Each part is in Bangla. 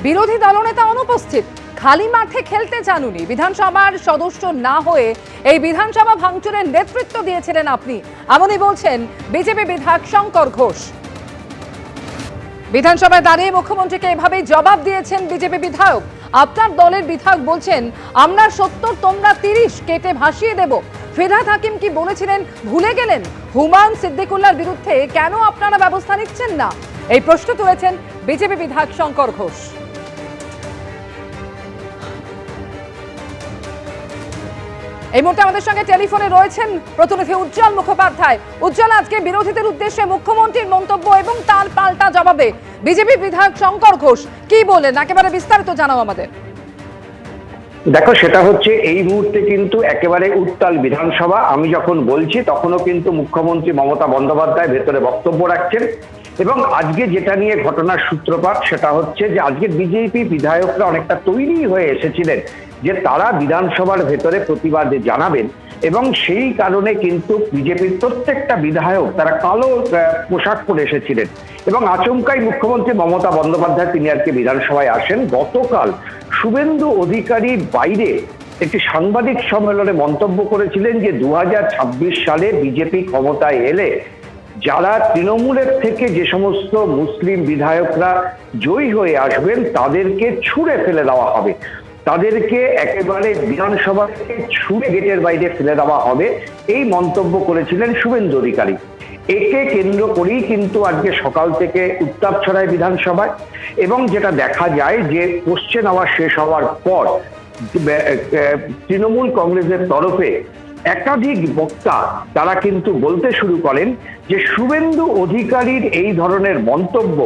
বিরোধী দলনেতা অনুপস্থিত, খালি মাঠে খেলতে চানুনি। বিধানসভার সদস্য না হয়ে এই বিধানসভা ভাঙচুরের নেতৃত্ব দিয়েছিলেন আপনি, এমনই বলছেন বিজেপি বিধায়ক শঙ্কর ঘোষ। বিধানসভায় দাঁড়িয়ে মুখ্যমন্ত্রীকে এভাবেই জবাব দিয়েছেন বিজেপি বিধায়ক। আপনার দলের বিধায়ক বলছেন, আমরা 70 তোমরা 30 কেটে ভাসিয়ে দেব। ফিরহাদ হাকিম কি বলেছিলেন ভুলে গেলেন? হুমায়ুন সিদ্দিকুল্লাহর বিরুদ্ধে কেন আপনারা ব্যবস্থা নিচ্ছেন না? এই প্রশ্ন তুলেছেন বিজেপি বিধায়ক শঙ্কর ঘোষ। এই মুহূর্তে আমাদের সঙ্গে টেলিফোনে রয়েছেন প্রতিনিধি উজ্জ্বল মুখোপাধ্যায়। উজ্জ্বল, আজকে বিরোধীদের উদ্দেশ্যে মুখ্যমন্ত্রীর মন্তব্য এবং তার পাল্টা জবাবে বিজেপি বিধায়ক শঙ্কর ঘোষ কি বলেন, একেবারে বিস্তারিত জানাও আমাদের। দেখো, সেটা হচ্ছে এই মুহূর্তে কিন্তু একেবারে উত্তাল বিধানসভা। আমি যখন বলছি তখনও কিন্তু মুখ্যমন্ত্রী মমতা বন্দ্যোপাধ্যায় ভেতরে বক্তব্য রাখছেন এবং আজকে যেটা নিয়ে ঘটনার সূত্রপাত সেটা হচ্ছে যে আজকে বিজেপি বিধায়করা অনেকটা তৈরি হয়ে এসেছিলেন যে তারা বিধানসভার ভেতরে প্রতিবাদ জানাবেন এবং সেই কারণে কিন্তু বিজেপির প্রত্যেকটা বিধায়ক তারা কালো পোশাক পরে এসেছিলেন এবং আচমকাই মুখ্যমন্ত্রী মমতা বন্দ্যোপাধ্যায় তিনি আজকে বিধানসভায় আসেন। গতকাল শুভেন্দু অধিকারীর বাইরে একটি সাংবাদিক সম্মেলনে মন্তব্য করেছিলেন যে 2026 সালে বিজেপি ক্ষমতায় এলে যারা তৃণমূলের থেকে যে সমস্ত মুসলিম বিধায়করা জয়ী হয়ে আসবেন তাদেরকে ছুঁড়ে ফেলে দেওয়া হবে, তাদেরকে একেবারে বিধানসভা থেকে ছুঁড়ে গেটের বাইরে ফেলে দেওয়া হবে, এই মন্তব্য করেছিলেন শুভেন্দু অধিকারী। একে কেন্দ্র করেই কিন্তু আজকে সকাল থেকে উত্তাপ ছড়ায় বিধানসভায় এবং যেটা দেখা যায় যে কোশ্চেন আওয়ার শেষ হওয়ার পর তৃণমূল কংগ্রেসের তরফে একাধিক বক্তা তারা কিন্তু বলতে শুরু করেন যে শুভেন্দু অধিকারীর এই ধরনের মন্তব্য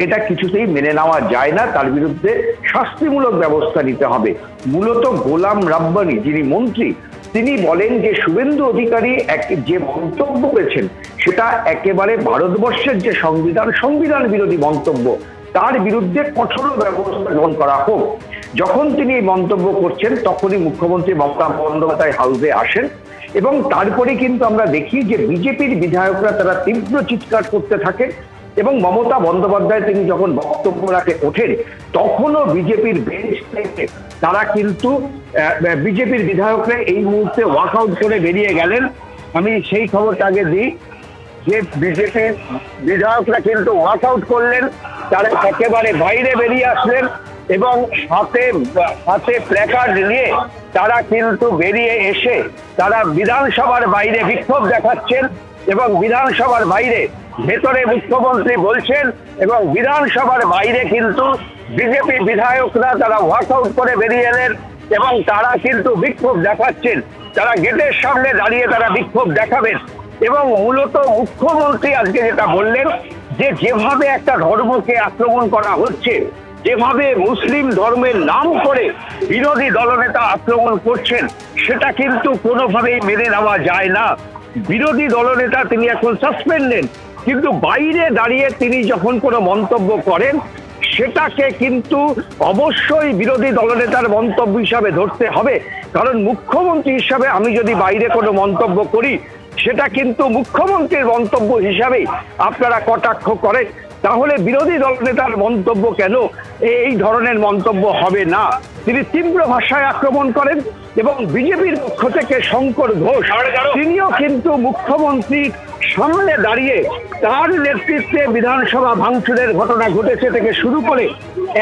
এটা কিছুতেই মেনে নেওয়া যায় না, তার বিরুদ্ধে শাস্তিমূলক ব্যবস্থা নিতে হবে। মূলত গোলাম রাব্বানি যিনি মন্ত্রী তিনি বলেন যে শুভেন্দু অধিকারী যে মন্তব্য করেছেন সেটা একেবারে ভারতবর্ষের যে সংবিধান বিরোধী মন্তব্য, তার বিরুদ্ধে কঠোর ব্যবস্থা গ্রহণ করা হোক। যখন তিনি এই মন্তব্য করছেন তখনই মুখ্যমন্ত্রী মমতা বন্দ্যোপাধ্যায় হাউসে আসেন এবং তারপরে কিন্তু আমরা দেখি যে বিজেপির বিধায়করা তারা তীব্র চিৎকার করতে থাকেন এবং মমতা বন্দ্যোপাধ্যায় তিনি যখন বক্তব্য রাখে ওঠেন তখনও বিজেপির বেঞ্চ থেকে তারা কিন্তু বিজেপির বিধায়করা এই মুহূর্তে ওয়াকআউট করে বেরিয়ে গেলেন। আমি সেই খবরটা আগে দিই যে বিজেপির বিধায়করা কিন্তু ওয়াকআউট করলেন, তারা একেবারে বাইরে বেরিয়ে আসলেন এবং হাতে প্ল্যাকার্ড নিয়ে তারা কিন্তু বেরিয়ে এসে তারা বিধানসভার বাইরে বিক্ষোভ দেখাচ্ছেন এবং বিধানসভার বাইরে ভেতরে মুখ্যমন্ত্রী বলছেন এবং বিধানসভার বাইরে কিন্তু বিজেপি বিধায়করা তারা ওয়াকআউট করে বেরিয়ে এলেন এবং তারা কিন্তু বিক্ষোভ দেখাচ্ছেন। তারা গেটের সামনে দাঁড়িয়ে তারা বিক্ষোভ দেখাবেন এবং মূলত মুখ্যমন্ত্রী আজকে যেটা বললেন যে যেভাবে একটা ধর্মকে আক্রমণ করা হচ্ছে, যেভাবে মুসলিম ধর্মের নাম করে বিরোধী দলনেতা আক্রমণ করছেন সেটা কিন্তু কোনোভাবেই মেনে নেওয়া যায় না। বিরোধী দলনেতা তিনি এখন সাসপেন্ডেড, কিন্তু বাইরে দাঁড়িয়ে তিনি যখন কোনো মন্তব্য করেন সেটাকে কিন্তু অবশ্যই বিরোধী দলনেতার মন্তব্য হিসাবে ধরতে হবে, কারণ মুখ্যমন্ত্রী হিসাবে আমি যদি বাইরে কোনো মন্তব্য করি সেটা কিন্তু মুখ্যমন্ত্রীর মন্তব্য হিসাবেই আপনারা কটাক্ষ করেন, তাহলে বিরোধী দলনেতার মন্তব্য কেন এই ধরনের মন্তব্য হবে না? তিনি তীব্র ভাষায় আক্রমণ করেন এবং বিজেপির পক্ষ থেকে শঙ্কর ঘোষ তিনিও কিন্তু মুখ্যমন্ত্রীর সামনে দাঁড়িয়ে তার নেতৃত্বে বিধানসভা ভাঙচুরের ঘটনা ঘটেছে থেকে শুরু করে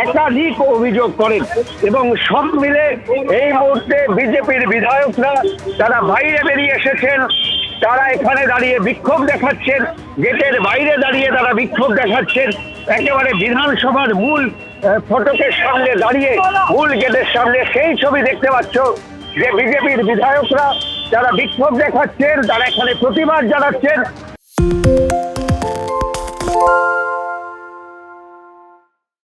একাধিক অভিযোগ করেন এবং সব মিলে এই মুহূর্তে বিজেপির বিধায়করা তারা বাইরে বেরিয়ে এসেছেন, তারা এখানে দাঁড়িয়ে বিক্ষোভ দেখাচ্ছেন, গেটের বাইরে দাঁড়িয়ে তারা বিক্ষোভ দেখাচ্ছেন, একেবারে বিধানসভার মূল ফটকের সামনে দাঁড়িয়ে মূল গেটের সামনে সেই ছবি দেখতে পাচ্ছ যে বিজেপির বিধায়করা যারা বিক্ষোভ দেখাচ্ছেন তারা এখানে প্রতিবাদ জানাচ্ছেন।